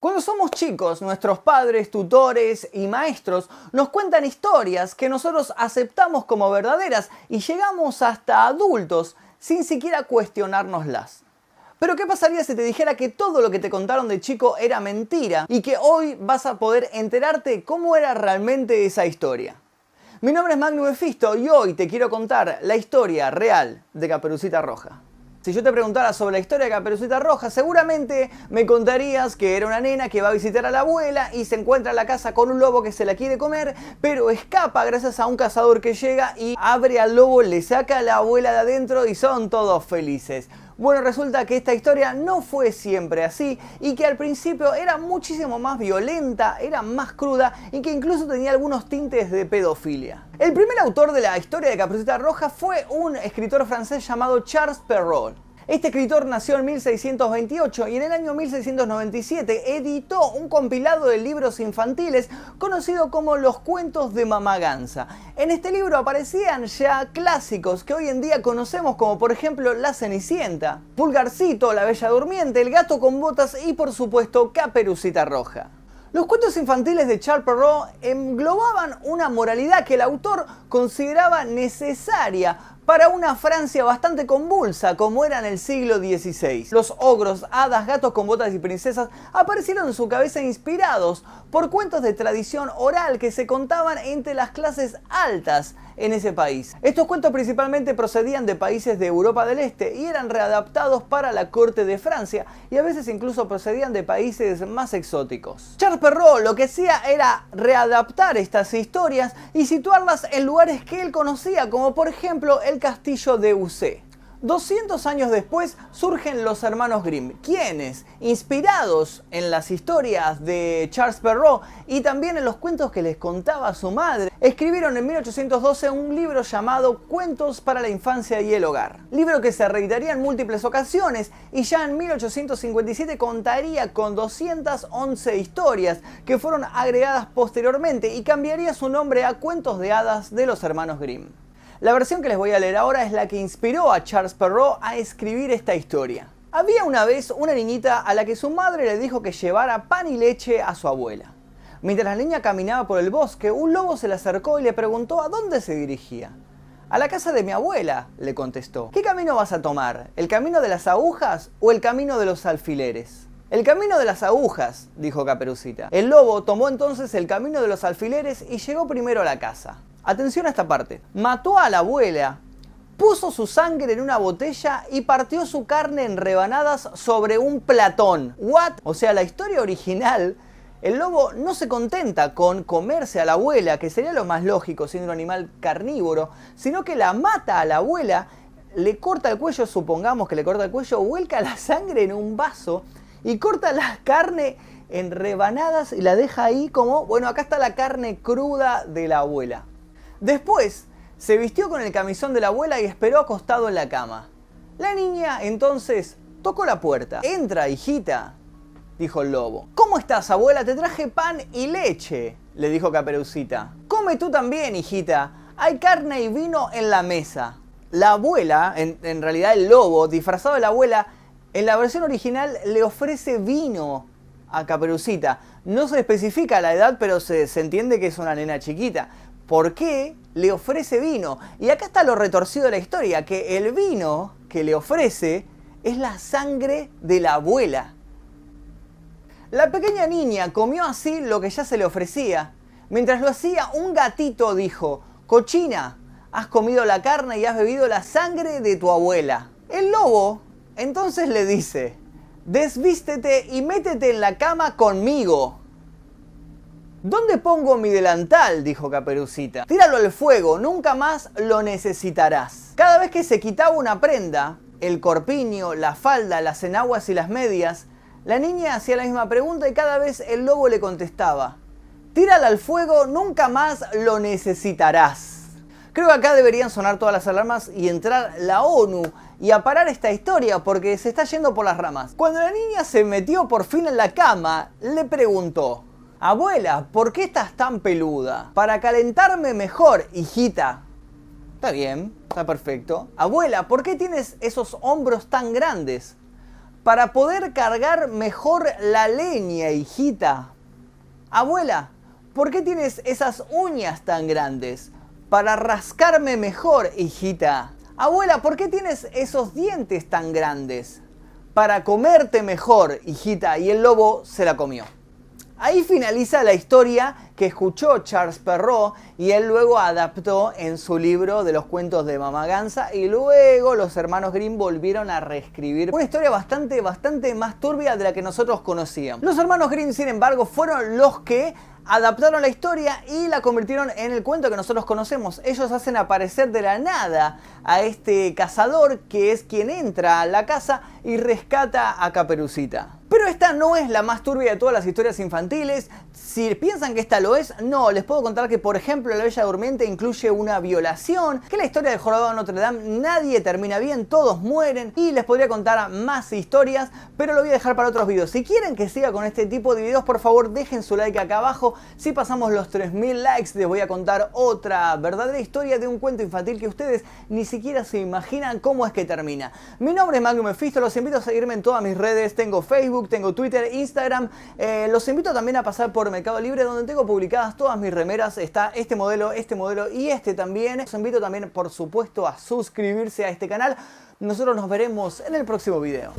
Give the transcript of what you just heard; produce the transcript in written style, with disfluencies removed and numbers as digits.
Cuando somos chicos, nuestros padres, tutores y maestros nos cuentan historias que nosotros aceptamos como verdaderas y llegamos hasta adultos sin siquiera cuestionárnoslas. Pero ¿qué pasaría si te dijera que todo lo que te contaron de chico era mentira y que hoy vas a poder enterarte cómo era realmente esa historia? Mi nombre es Magnum Efisto y hoy te quiero contar la historia real de Caperucita Roja. Si yo te preguntara sobre la historia de Caperucita Roja, seguramente me contarías que era una nena que va a visitar a la abuela y se encuentra en la casa con un lobo que se la quiere comer, pero escapa gracias a un cazador que llega y abre al lobo, le saca a la abuela de adentro y son todos felices. Bueno, resulta que esta historia no fue siempre así y que al principio era muchísimo más violenta, era más cruda y que incluso tenía algunos tintes de pedofilia. El primer autor de la historia de Caperucita Roja fue un escritor francés llamado Charles Perrault. Este escritor nació en 1628 y en el año 1697 editó un compilado de libros infantiles conocido como Los Cuentos de Mamá Gansa. En este libro aparecían ya clásicos que hoy en día conocemos como por ejemplo La Cenicienta, Pulgarcito, La Bella Durmiente, El Gato con Botas y por supuesto Caperucita Roja. Los cuentos infantiles de Charles Perrault englobaban una moralidad que el autor consideraba necesaria para una Francia bastante convulsa como era en el siglo XVI. Los ogros, hadas, gatos con botas y princesas aparecieron en su cabeza inspirados por cuentos de tradición oral que se contaban entre las clases altas en ese país. Estos cuentos principalmente procedían de países de Europa del Este y eran readaptados para la corte de Francia y a veces incluso procedían de países más exóticos. Charles Perrault lo que hacía era readaptar estas historias y situarlas en lugares que él conocía, como por ejemplo el castillo de Ussé. 200 años después surgen los hermanos Grimm, quienes, inspirados en las historias de Charles Perrault y también en los cuentos que les contaba su madre, escribieron en 1812 un libro llamado Cuentos para la Infancia y el Hogar. Libro que se reeditaría en múltiples ocasiones y ya en 1857 contaría con 211 historias que fueron agregadas posteriormente y cambiaría su nombre a Cuentos de Hadas de los hermanos Grimm. La versión que les voy a leer ahora es la que inspiró a Charles Perrault a escribir esta historia. Había una vez una niñita a la que su madre le dijo que llevara pan y leche a su abuela. Mientras la niña caminaba por el bosque, un lobo se le acercó y le preguntó a dónde se dirigía. A la casa de mi abuela, le contestó. ¿Qué camino vas a tomar? ¿El camino de las agujas o el camino de los alfileres? El camino de las agujas, dijo Caperucita. El lobo tomó entonces el camino de los alfileres y llegó primero a la casa. Atención a esta parte. Mató a la abuela, puso su sangre en una botella y partió su carne en rebanadas sobre un platón. ¿What? O sea, la historia original, el lobo no se contenta con comerse a la abuela, que sería lo más lógico siendo un animal carnívoro, sino que la mata a la abuela, le corta el cuello, supongamos que le corta el cuello, vuelca la sangre en un vaso y corta la carne en rebanadas y la deja ahí como, bueno, acá está la carne cruda de la abuela. Después, se vistió con el camisón de la abuela y esperó acostado en la cama. La niña, entonces, tocó la puerta. «Entra, hijita», dijo el lobo. «¿Cómo estás, abuela? Te traje pan y leche», le dijo Caperucita. «Come tú también, hijita. Hay carne y vino en la mesa». La abuela, en realidad el lobo, disfrazado de la abuela, en la versión original le ofrece vino a Caperucita. No se especifica la edad, pero se entiende que es una nena chiquita. ¿Por qué le ofrece vino? Y acá está lo retorcido de la historia, que el vino que le ofrece es la sangre de la abuela. La pequeña niña comió así lo que ya se le ofrecía. Mientras lo hacía, un gatito dijo: «Cochina, has comido la carne y has bebido la sangre de tu abuela». El lobo entonces le dice: «Desvístete y métete en la cama conmigo». «¿Dónde pongo mi delantal?», dijo Caperucita. «Tíralo al fuego, nunca más lo necesitarás». Cada vez que se quitaba una prenda, el corpiño, la falda, las enaguas y las medias, la niña hacía la misma pregunta y cada vez el lobo le contestaba: «Tíralo al fuego, nunca más lo necesitarás». Creo que acá deberían sonar todas las alarmas y entrar la ONU y a parar esta historia porque se está yendo por las ramas. Cuando la niña se metió por fin en la cama, le preguntó: «Abuela, ¿por qué estás tan peluda?» «Para calentarme mejor, hijita». «Está bien, está perfecto». «Abuela, ¿por qué tienes esos hombros tan grandes?» para poder cargar mejor la leña, hijita. Abuela, ¿por qué tienes esas uñas tan grandes? Para rascarme mejor, hijita. Abuela, ¿por qué tienes esos dientes tan grandes? Para comerte mejor, hijita. Y el lobo se la comió. Ahí finaliza la historia que escuchó Charles Perrault y él luego adaptó en su libro de los cuentos de Mamá Gansa, y luego los hermanos Grimm volvieron a reescribir una historia bastante más turbia de la que nosotros conocíamos. Los hermanos Grimm, sin embargo, fueron los que adaptaron la historia y la convirtieron en el cuento que nosotros conocemos. Ellos hacen aparecer de la nada a este cazador, que es quien entra a la casa y rescata a Caperucita. Pero esta no es la más turbia de todas las historias infantiles. Si piensan que esta lo es, no. Les puedo contar que, por ejemplo, La Bella Durmiente incluye una violación, que la historia del Jorobado de Notre Dame nadie termina bien, todos mueren, y les podría contar más historias, pero lo voy a dejar para otros videos. Si quieren que siga con este tipo de videos, por favor dejen su like acá abajo. Si pasamos los 3000 likes, les voy a contar otra verdadera historia de un cuento infantil que ustedes ni siquiera se imaginan cómo es que termina. Mi nombre es Magnum Mephisto, los invito a seguirme en todas mis redes. Tengo Facebook, tengo Twitter, Instagram. Los invito también a pasar por Mercado Libre, donde tengo publicadas todas mis remeras. Está este modelo y este también. Los invito también, por supuesto, a suscribirse a este canal. Nosotros nos veremos en el próximo video.